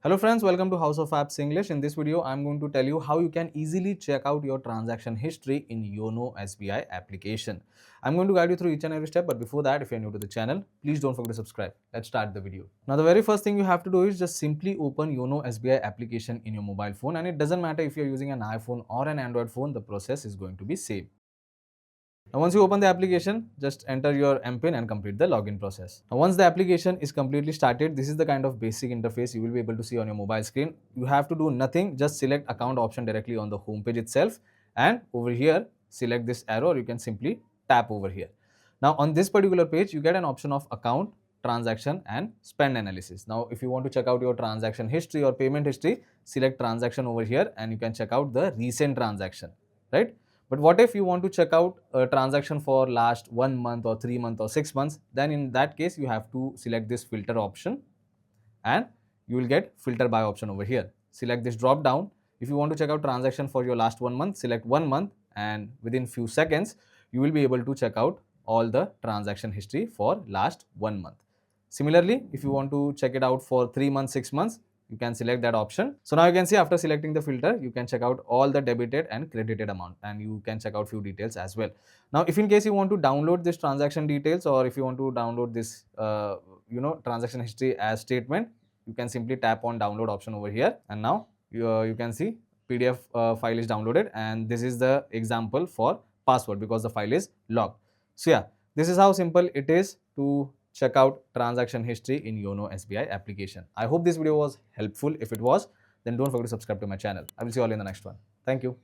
Hello friends, welcome to House of Apps English. In this video, I'm going to tell you how you can easily check out your transaction history in Yono SBI application. I'm going to guide you through each and every step, but before that, if you're new to the channel, please don't forget to subscribe. Let's start the video. Now, the very first thing you have to do is just simply open Yono SBI application in your mobile phone, and it doesn't matter if you're using an iPhone or an Android phone, the process is going to be same. Now, once you open the application, just enter your MPIN and complete the login process. Now, once the application is completely started, this is the kind of basic interface you will be able to see on your mobile screen. You have to do nothing, just select account option directly on the home page itself, and over here, select this arrow, or you can simply tap over here. Now, on this particular page, you get an option of account, transaction and spend analysis. Now, if you want to check out your transaction history or payment history, select transaction over here and you can check out the recent transaction, right? But what if you want to check out a transaction for last 1 month or 3 months or 6 months? Then in that case, you have to select this filter option and you will get filter by option over here. Select this drop down. If you want to check out transaction for your last 1 month, select 1 month and within few seconds, you will be able to check out all the transaction history for last 1 month. Similarly, if you want to check it out for 3 months, 6 months, you can select that option. So now you can see after selecting the filter, you can check out all the debited and credited amount and you can check out few details as well. Now, if in case you want to download this transaction details or if you want to download this, transaction history as statement, you can simply tap on download option over here and now you can see PDF file is downloaded and this is the example for password because the file is locked. So yeah, this is how simple it is to check out transaction history in Yono SBI application. I hope this video was helpful. If it was, then don't forget to subscribe to my channel. I will see you all in the next one. Thank you.